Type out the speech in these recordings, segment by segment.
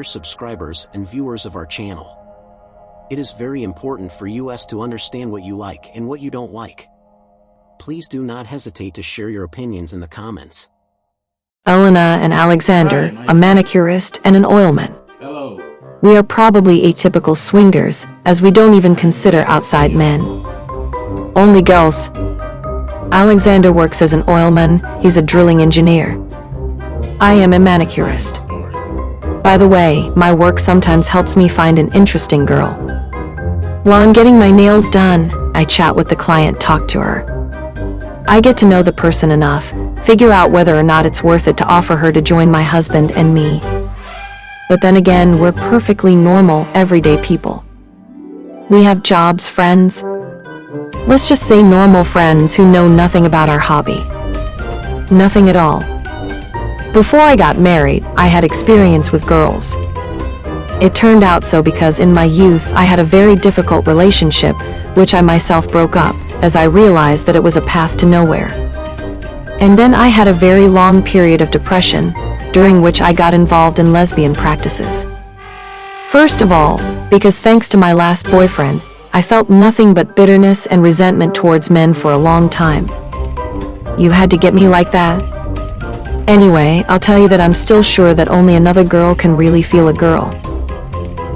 subscribers and viewers of our channel. It is very important for us to understand what you like and what you don't like. Please do not hesitate to share your opinions in the comments. Elena and Alexander, a manicurist and an oilman. Hello. We are probably atypical swingers, as we don't even consider outside men. Only girls. Alexander works as an oilman, he's a drilling engineer. I am a manicurist. By the way, my work sometimes helps me find an interesting girl. While I'm getting my nails done, I chat with the client, talk to her. I get to know the person enough, figure out whether or not it's worth it to offer her to join my husband and me. But then again, we're perfectly normal, everyday people. We have jobs, friends. Let's just say normal friends who know nothing about our hobby. Nothing at all. Before I got married, I had experience with girls. It turned out so because in my youth I had a very difficult relationship, which I myself broke up, as I realized that it was a path to nowhere. And then I had a very long period of depression, during which I got involved in lesbian practices. First of all, because thanks to my last boyfriend, I felt nothing but bitterness and resentment towards men for a long time. You had to get me like that? Anyway, I'll tell you that I'm still sure that only another girl can really feel a girl.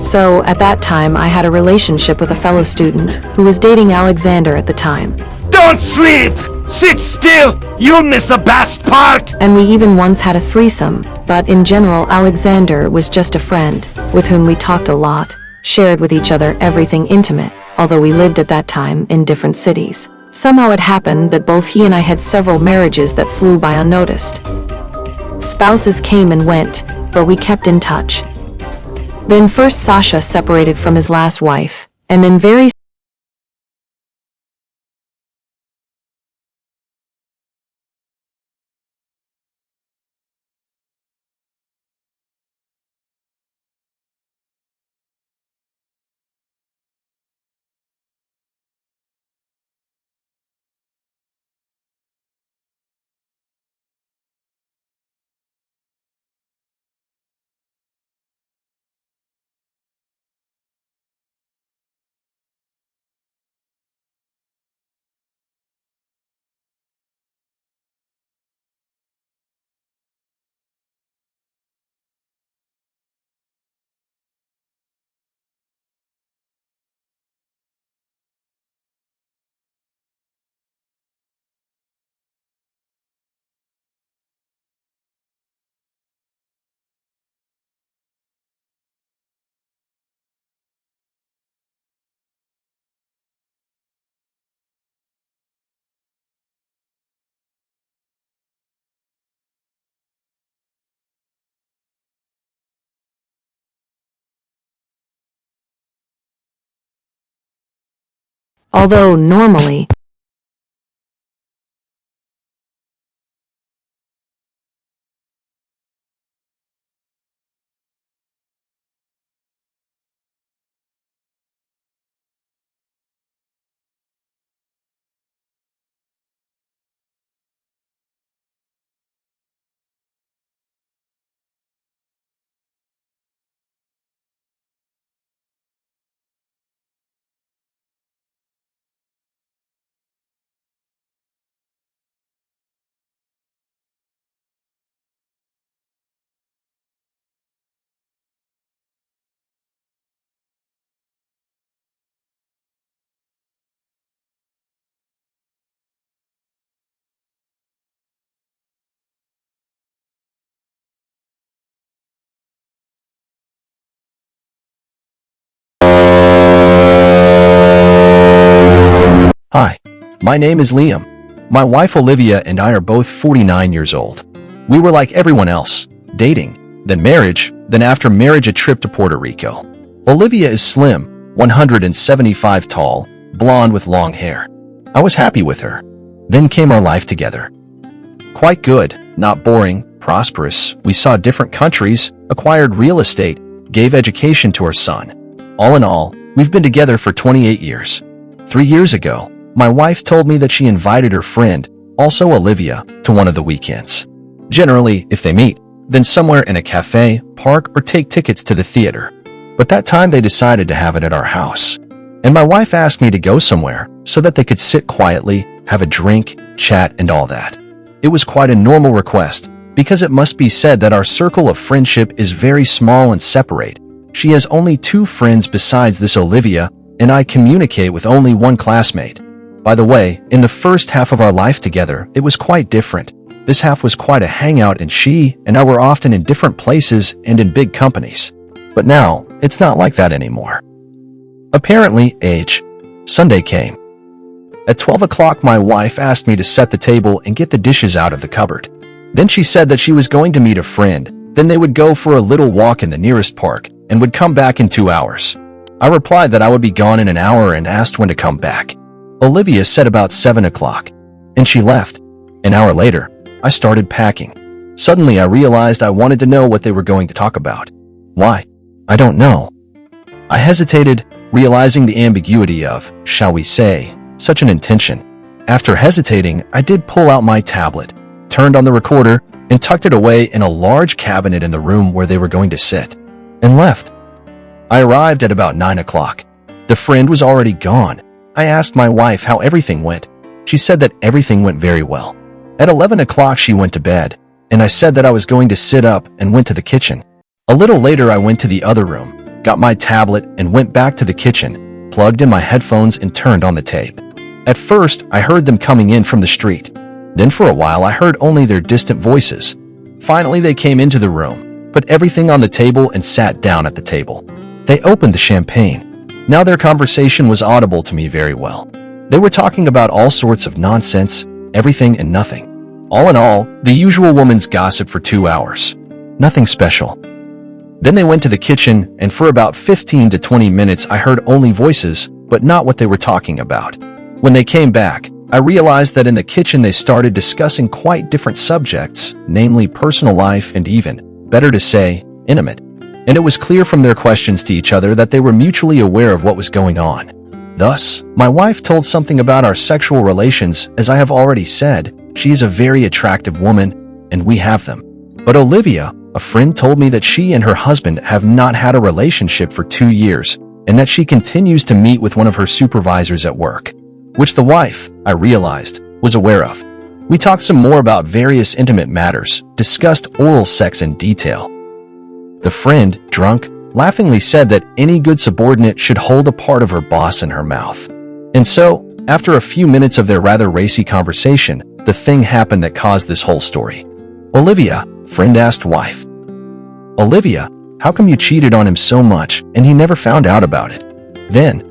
So, at that time, I had a relationship with a fellow student who was dating Alexander at the time. Don't sleep! Sit still! You'll miss the best part! And we even once had a threesome, but in general, Alexander was just a friend, with whom we talked a lot, shared with each other everything intimate, although we lived at that time in different cities. Somehow it happened that both he and I had several marriages that flew by unnoticed. Spouses came and went, but we kept in touch. Then first Sasha separated from his last wife, and then very although normally, Hi, my name is Liam. My wife Olivia and I are both 49 years old. We were like everyone else, dating, then marriage, then after marriage a trip to Puerto Rico. Olivia is slim, 175 tall, blonde with long hair. I was happy with her. Then came our life together. Quite good, not boring, prosperous. We saw different countries, acquired real estate, gave education to our son. All in all, we've been together for 28 years. 3 years ago, my wife told me that she invited her friend, also Olivia, to one of the weekends. Generally, if they meet, then somewhere in a cafe, park, or take tickets to the theater. But that time they decided to have it at our house. And my wife asked me to go somewhere so that they could sit quietly, have a drink, chat, and all that. It was quite a normal request, because it must be said that our circle of friendship is very small and separate. She has only 2 friends besides this Olivia, and I communicate with only one classmate. By the way, in the first half of our life together, it was quite different. This half was quite a hangout, and she and I were often in different places and in big companies. But now, it's not like that anymore. Apparently, Sunday came. At 12 o'clock, my wife asked me to set the table and get the dishes out of the cupboard. Then she said that she was going to meet a friend, then they would go for a little walk in the nearest park and would come back in 2 hours. I replied that I would be gone in an hour and asked when to come back. Olivia said about 7 o'clock, and she left. An hour later, I started packing. Suddenly, I realized I wanted to know what they were going to talk about. Why? I don't know. I hesitated, realizing the ambiguity of, shall we say, such an intention. After hesitating, I did pull out my tablet, turned on the recorder, and tucked it away in a large cabinet in the room where they were going to sit, and left. I arrived at about 9 o'clock. The friend was already gone. I asked my wife how everything went. She said that everything went very well. At 11 o'clock she went to bed, and I said that I was going to sit up and went to the kitchen. A little later I went to the other room, got my tablet, and went back to the kitchen, plugged in my headphones, and turned on the tape. At first, I heard them coming in from the street. Then for a while, I heard only their distant voices. Finally, they came into the room, put everything on the table, and sat down at the table. They opened the champagne. Now their conversation was audible to me very well. They were talking about all sorts of nonsense, everything and nothing. All in all, the usual woman's gossip for 2 hours. Nothing special. Then they went to the kitchen, and for about 15 to 20 minutes I heard only voices, but not what they were talking about. When they came back, I realized that in the kitchen they started discussing quite different subjects, namely personal life and even, better to say, intimate. And it was clear from their questions to each other that they were mutually aware of what was going on. Thus, my wife told something about our sexual relations. As I have already said, she is a very attractive woman, and we have them. But Olivia, a friend, told me that she and her husband have not had a relationship for 2 years, and that she continues to meet with one of her supervisors at work, which the wife, I realized, was aware of. We talked some more about various intimate matters, discussed oral sex in detail. The friend, drunk, laughingly said that any good subordinate should hold a part of her boss in her mouth. And so, after a few minutes of their rather racy conversation, the thing happened that caused this whole story. Olivia, friend asked wife. Olivia, how come you cheated on him so much and he never found out about it? Then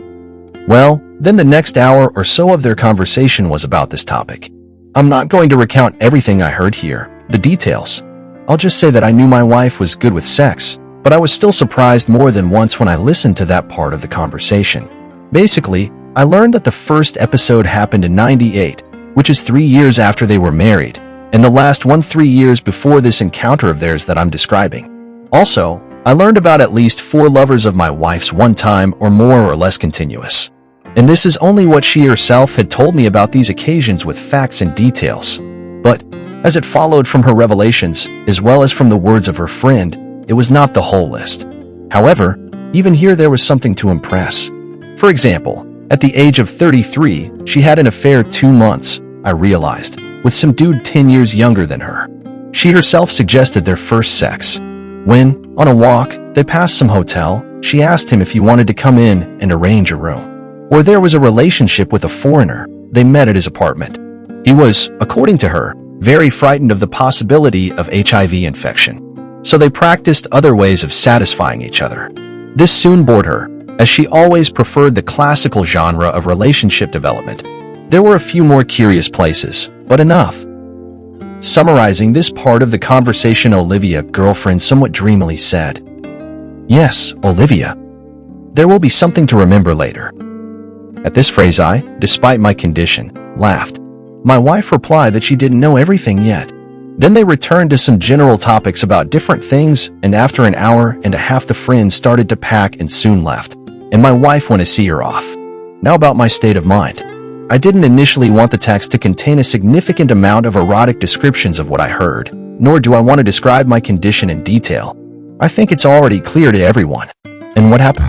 the next hour or so of their conversation was about this topic. I'm not going to recount everything I heard here, the details. I'll just say that I knew my wife was good with sex, but I was still surprised more than once when I listened to that part of the conversation. Basically, I learned that the first episode happened in '98, which is 3 years after they were married, and the last one 3 years before this encounter of theirs that I'm describing. Also, I learned about at least 4 lovers of my wife's one time or more or less continuous. And this is only what she herself had told me about these occasions with facts and details. But, as it followed from her revelations, as well as from the words of her friend, it was not the whole list. However, even here there was something to impress. For example, at the age of 33, she had an affair 2 months, I realized, with some dude 10 years younger than her. She herself suggested their first sex. When, on a walk, they passed some hotel, she asked him if he wanted to come in and arrange a room. Or there was a relationship with a foreigner. They met at his apartment. He was, according to her, very frightened of the possibility of HIV infection. So they practiced other ways of satisfying each other. This soon bored her, as she always preferred the classical genre of relationship development. There were a few more curious places, but enough. Summarizing this part of the conversation, Olivia, girlfriend, somewhat dreamily said, "Yes, Olivia. There will be something to remember later." At this phrase I, despite my condition, laughed. My wife replied that she didn't know everything yet. Then they returned to some general topics about different things, and after an hour and a half the friends started to pack and soon left, and my wife went to see her off. Now about my state of mind. I didn't initially want the text to contain a significant amount of erotic descriptions of what I heard, nor do I want to describe my condition in detail. I think it's already clear to everyone. And what happened?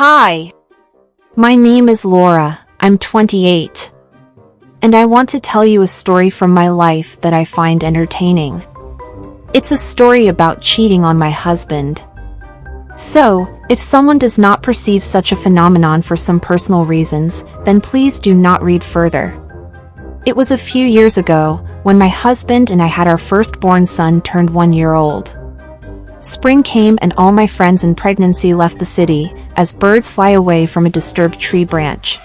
Hi. My name is Laura. I'm 28. And I want to tell you a story from my life that I find entertaining. It's a story about cheating on my husband. So, if someone does not perceive such a phenomenon for some personal reasons, then please do not read further. It was a few years ago, when my husband and I had our firstborn son turned 1 year old. Spring came and all my friends in pregnancy left the city, as birds fly away from a disturbed tree branch.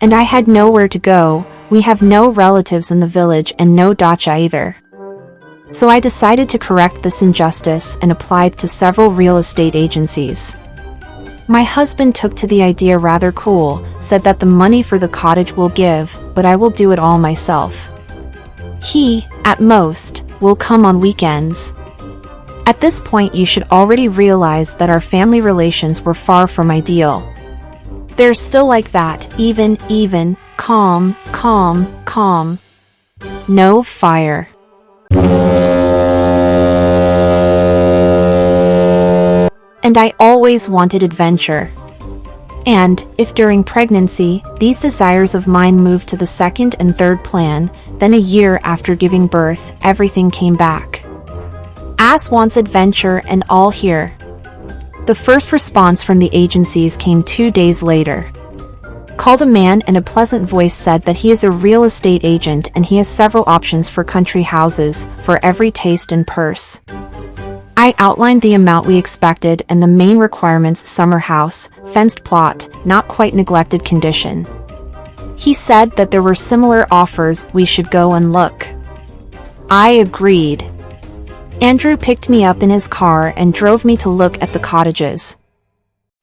And I had nowhere to go. We have no relatives in the village and no dacha either. So I decided to correct this injustice and applied to several real estate agencies. My husband took to the idea rather cool, said that the money for the cottage will give, but I will do it all myself. He, at most, will come on weekends. At this point you should already realize that our family relations were far from ideal. They're still like that, even, calm. No fire. And I always wanted adventure. And, if during pregnancy, these desires of mine moved to the second and third plan, then a year after giving birth, everything came back. Ass wants adventure and all here. The first response from the agencies came 2 days later. Called a man and a pleasant voice said that he is a real estate agent and he has several options for country houses, for every taste and purse. I outlined the amount we expected and the main requirements: summer house, fenced plot, not quite neglected condition. He said that there were similar offers, we should go and look. I agreed. Andrew picked me up in his car and drove me to look at the cottages.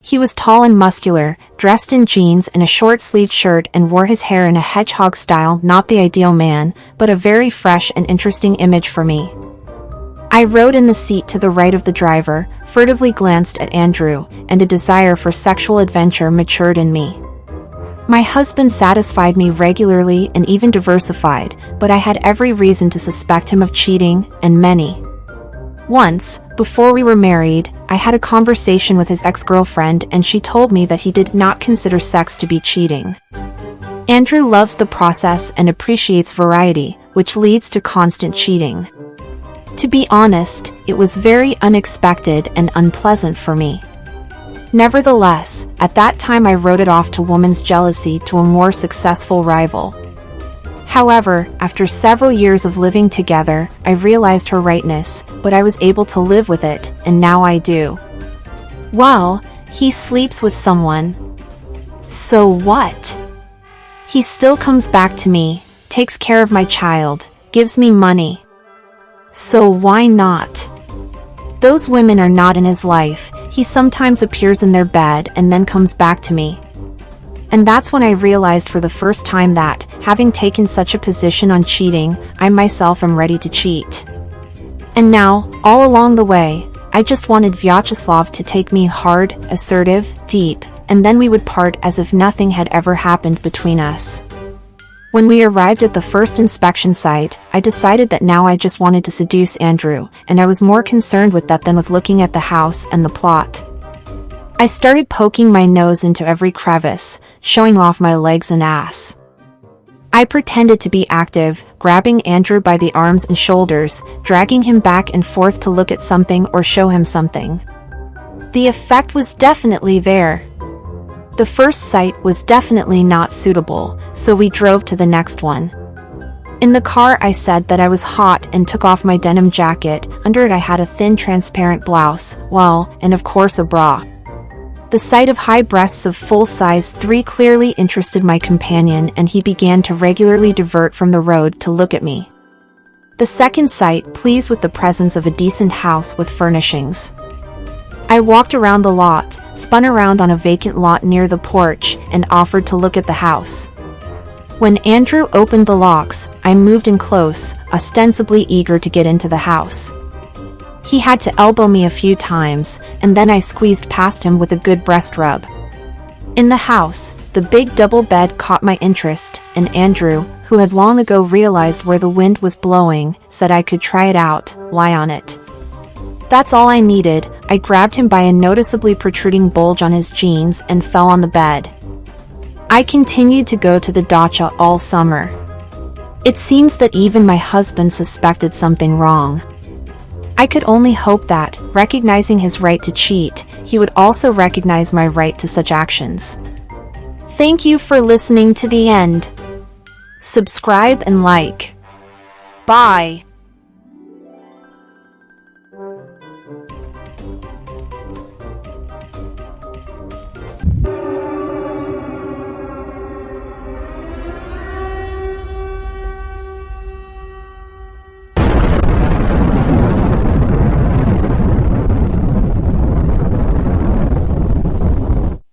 He was tall and muscular, dressed in jeans and a short-sleeved shirt and wore his hair in a hedgehog style, not the ideal man, but a very fresh and interesting image for me. I rode in the seat to the right of the driver, furtively glanced at Andrew, and a desire for sexual adventure matured in me. My husband satisfied me regularly and even diversified, but I had every reason to suspect him of cheating, and many. Once, before we were married, I had a conversation with his ex-girlfriend and she told me that he did not consider sex to be cheating. Andrew loves the process and appreciates variety, which leads to constant cheating. To be honest, it was very unexpected and unpleasant for me. Nevertheless, at that time I wrote it off to woman's jealousy to a more successful rival. However, after several years of living together, I realized her rightness, but I was able to live with it, and now I do. Well, he sleeps with someone. So what? He still comes back to me, takes care of my child, gives me money. So why not? Those women are not in his life. He sometimes appears in their bed and then comes back to me. And that's when I realized for the first time that, having taken such a position on cheating, I myself am ready to cheat. And now, all along the way, I just wanted Vyacheslav to take me hard, assertive, deep, and then we would part as if nothing had ever happened between us. When we arrived at the first inspection site, I decided that now I just wanted to seduce Andrew, and I was more concerned with that than with looking at the house and the plot. I started poking my nose into every crevice, showing off my legs and ass. I pretended to be active, grabbing Andrew by the arms and shoulders, dragging him back and forth to look at something or show him something. The effect was definitely there. The first site was definitely not suitable, so we drove to the next one. In the car I said that I was hot and took off my denim jacket. Under it I had a thin transparent blouse, well, and of course a bra. The sight of high breasts of full size 3 clearly interested my companion and he began to regularly divert from the road to look at me. The second sight pleased with the presence of a decent house with furnishings. I walked around the lot, spun around on a vacant lot near the porch, and offered to look at the house. When Andrew opened the locks, I moved in close, ostensibly eager to get into the house. He had to elbow me a few times, and then I squeezed past him with a good breast rub. In the house, the big double bed caught my interest, and Andrew, who had long ago realized where the wind was blowing, said I could try it out, lie on it. That's all I needed. I grabbed him by a noticeably protruding bulge on his jeans and fell on the bed. I continued to go to the dacha all summer. It seems that even my husband suspected something wrong. I could only hope that, recognizing his right to cheat, he would also recognize my right to such actions. Thank you for listening to the end. Subscribe and like. Bye.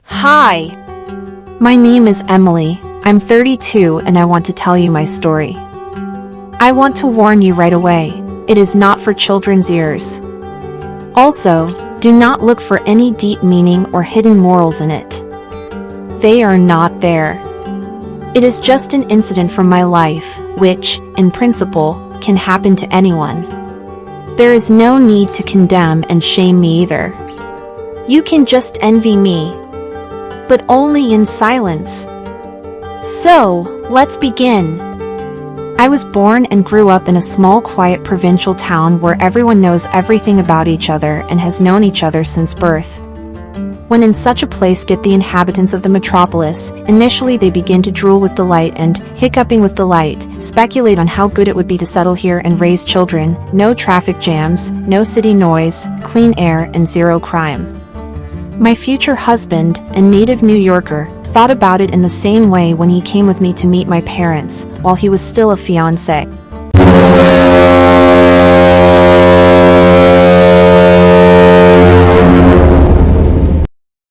Hi! My name is Emily, I'm 32 and I want to tell you my story. I want to warn you right away, it is not for children's ears. Also, do not look for any deep meaning or hidden morals in it. They are not there. It is just an incident from my life, which, in principle, can happen to anyone. There is no need to condemn and shame me either. You can just envy me. But only in silence. So, let's begin. I was born and grew up in a small quiet provincial town where everyone knows everything about each other and has known each other since birth. When in such a place get the inhabitants of the metropolis, initially they begin to drool with delight and, hiccuping with delight, speculate on how good it would be to settle here and raise children, no traffic jams, no city noise, clean air and zero crime. My future husband, a native New Yorker, thought about it in the same way when he came with me to meet my parents, while he was still a fiancé.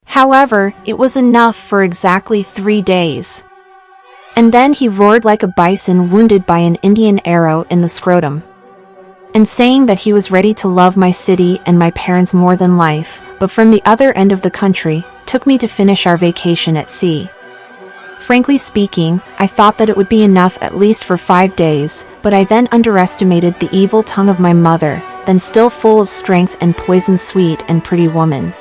However, it was enough for exactly 3 days. And then he roared like a bison wounded by an Indian arrow in the scrotum. And saying that he was ready to love my city and my parents more than life, but from the other end of the country, took me to finish our vacation at sea. Frankly speaking, I thought that it would be enough at least for 5 days, but I then underestimated the evil tongue of my mother, then still full of strength and poison, sweet and pretty woman.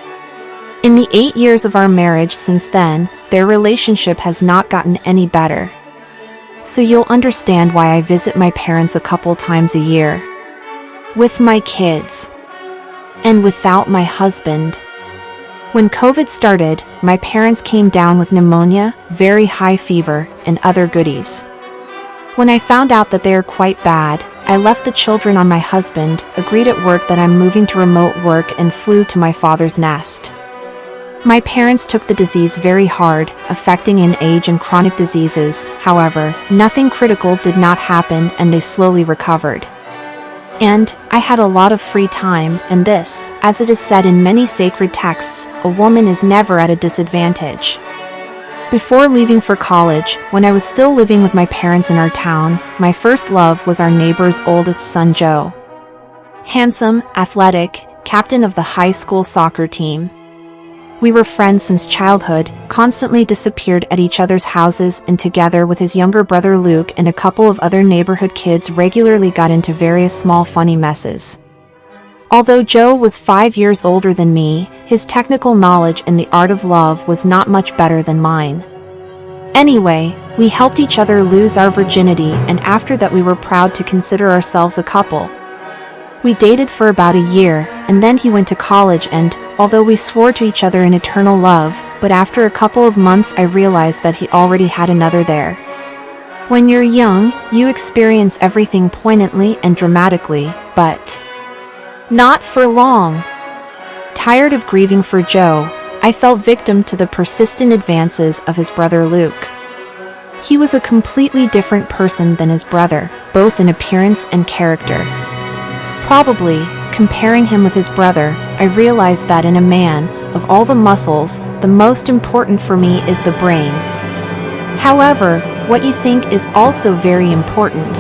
In the 8 years of our marriage since then, their relationship has not gotten any better. So you'll understand why I visit my parents a couple times a year. With my kids. And without my husband. When COVID started, my parents came down with pneumonia, very high fever, and other goodies. When I found out that they are quite bad, I left the children on my husband, agreed at work that I'm moving to remote work, and flew to my father's nest. My parents took the disease very hard, affecting in age and chronic diseases. However, nothing critical did not happen and they slowly recovered. And I had a lot of free time, and this, as it is said in many sacred texts, a woman is never at a disadvantage. Before leaving for college, when I was still living with my parents in our town, my first love was our neighbor's oldest son, Joe. Handsome, athletic, captain of the high school soccer team. We were friends since childhood, constantly disappeared at each other's houses, and together with his younger brother Luke and a couple of other neighborhood kids regularly got into various small funny messes. Although Joe was 5 years older than me, his technical knowledge in the art of love was not much better than mine. Anyway, we helped each other lose our virginity, and after that we were proud to consider ourselves a couple. We dated for about a year, and then he went to college, and, although we swore to each other in eternal love, but after a couple of months I realized that he already had another there. When you're young, you experience everything poignantly and dramatically, but not for long. Tired of grieving for Joe, I fell victim to the persistent advances of his brother Luke. He was a completely different person than his brother, both in appearance and character. Probably, comparing him with his brother, I realized that in a man, of all the muscles, the most important for me is the brain. However, what you think is also very important.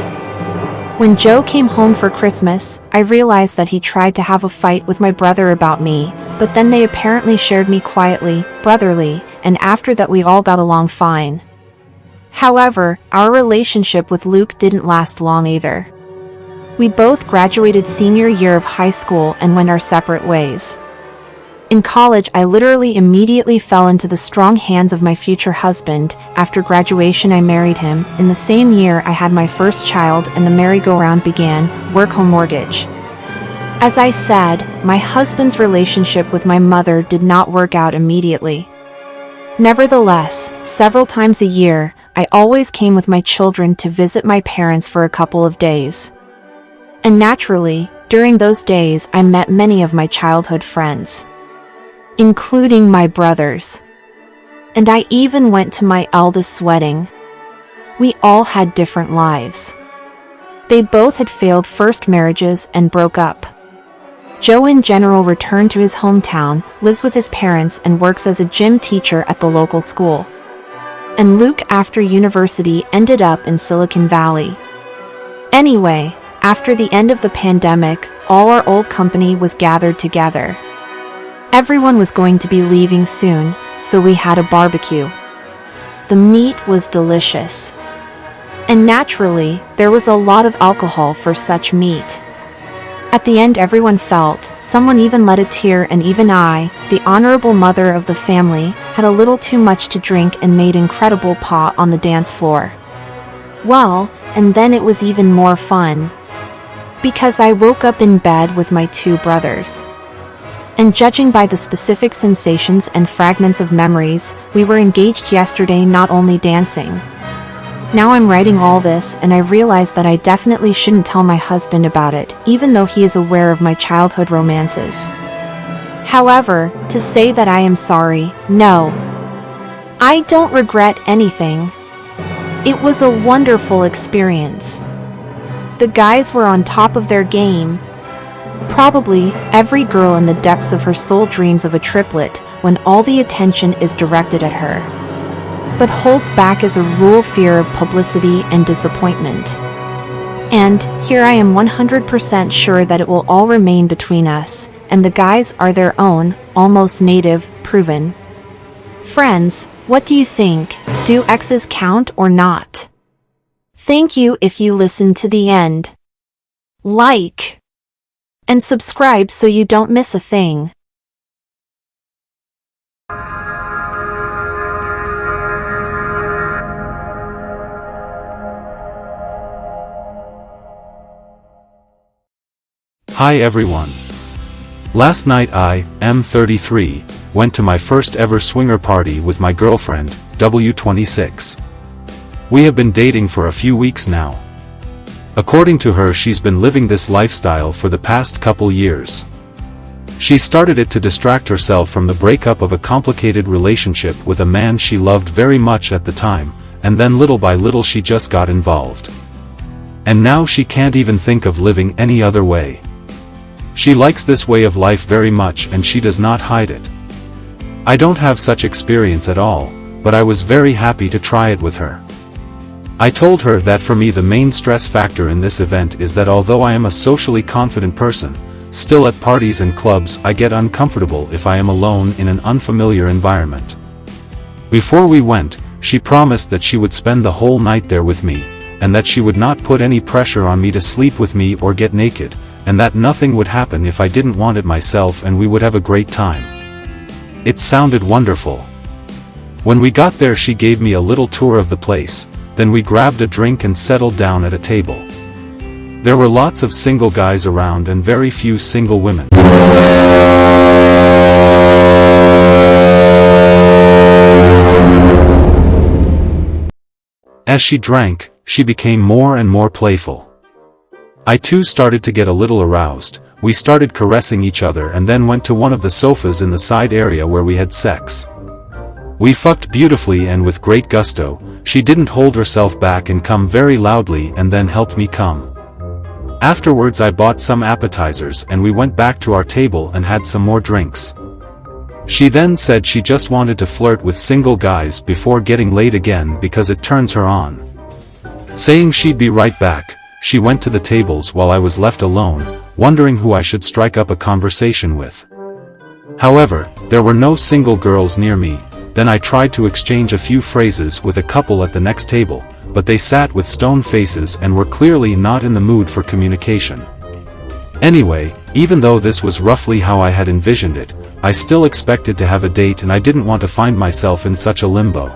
When Joe came home for Christmas, I realized that he tried to have a fight with my brother about me, but then they apparently shared me quietly, brotherly, and after that we all got along fine. However, our relationship with Luke didn't last long either. We both graduated senior year of high school and went our separate ways. In college, I literally immediately fell into the strong hands of my future husband. After graduation, I married him. In the same year, I had my first child and the merry-go-round began, work, home, mortgage. As I said, my husband's relationship with my mother did not work out immediately. Nevertheless, several times a year, I always came with my children to visit my parents for a couple of days. And naturally, during those days I met many of my childhood friends, including my brothers. And I even went to my eldest's wedding. We all had different lives. They both had failed first marriages and broke up. Joe in general returned to his hometown, lives with his parents and works as a gym teacher at the local school. And Luke after university ended up in Silicon Valley. Anyway, after the end of the pandemic, all our old company was gathered together. Everyone was going to be leaving soon, so we had a barbecue. The meat was delicious. And naturally, there was a lot of alcohol for such meat. At the end everyone felt, someone even let a tear, and even I, the honorable mother of the family, had a little too much to drink and made incredible pot on the dance floor. Well, and then it was even more fun. Because I woke up in bed with my two brothers. And judging by the specific sensations and fragments of memories, we were engaged yesterday, not only dancing. Now I'm writing all this and I realize that I definitely shouldn't tell my husband about it, even though he is aware of my childhood romances. However, to say that I am sorry, no. I don't regret anything. It was a wonderful experience. The guys were on top of their game. Probably, every girl in the depths of her soul dreams of a triplet when all the attention is directed at her. But holds back as a rule fear of publicity and disappointment. And, here I am 100% sure that it will all remain between us, and the guys are their own, almost native, proven friends. What do you think? Do exes count or not? Thank you if you listened to the end. Like, And subscribe so you don't miss a thing. Hi everyone. Last night I, M33, went to my first ever swinger party with my girlfriend, W26. We have been dating for a few weeks now. According to her, she's been living this lifestyle for the past couple years. She started it to distract herself from the breakup of a complicated relationship with a man she loved very much at the time, and then little by little she just got involved. And now she can't even think of living any other way. She likes this way of life very much and she does not hide it. I don't have such experience at all, but I was very happy to try it with her. I told her that for me the main stress factor in this event is that although I am a socially confident person, still at parties and clubs I get uncomfortable if I am alone in an unfamiliar environment. Before we went, she promised that she would spend the whole night there with me, and that she would not put any pressure on me to sleep with me or get naked, and that nothing would happen if I didn't want it myself and we would have a great time. It sounded wonderful. When we got there she gave me a little tour of the place, then we grabbed a drink and settled down at a table. There were lots of single guys around and very few single women. As she drank, she became more and more playful. I too started to get a little aroused. We started caressing each other and then went to one of the sofas in the side area where we had sex. We fucked beautifully and with great gusto. She didn't hold herself back and come very loudly and then helped me come. Afterwards I bought some appetizers and we went back to our table and had some more drinks. She then said she just wanted to flirt with single guys before getting laid again because it turns her on. Saying she'd be right back, she went to the tables while I was left alone, wondering who I should strike up a conversation with. However, there were no single girls near me. Then I tried to exchange a few phrases with a couple at the next table, but they sat with stone faces and were clearly not in the mood for communication. Anyway, even though this was roughly how I had envisioned it, I still expected to have a date and I didn't want to find myself in such a limbo.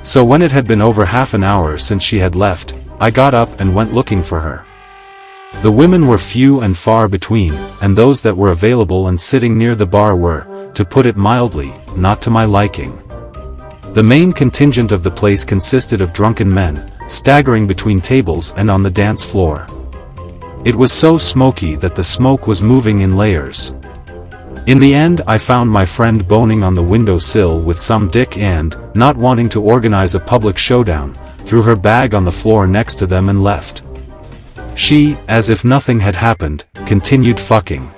So when it had been over half an hour since she had left, I got up and went looking for her. The women were few and far between, and those that were available and sitting near the bar were, to put it mildly, not to my liking. The main contingent of the place consisted of drunken men, staggering between tables and on the dance floor. It was so smoky that the smoke was moving in layers. In the end I found my friend boning on the windowsill with some dick and, not wanting to organize a public showdown, threw her bag on the floor next to them and left. She, as if nothing had happened, continued fucking.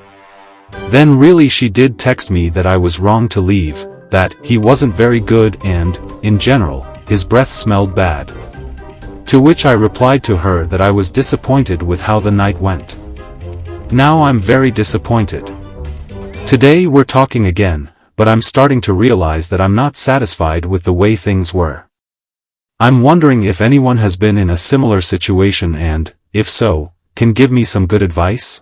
Then really she did text me that I was wrong to leave, that he wasn't very good and, in general, his breath smelled bad. To which I replied to her that I was disappointed with how the night went. Now I'm very disappointed. Today we're talking again, but I'm starting to realize that I'm not satisfied with the way things were. I'm wondering if anyone has been in a similar situation and, if so, can give me some good advice?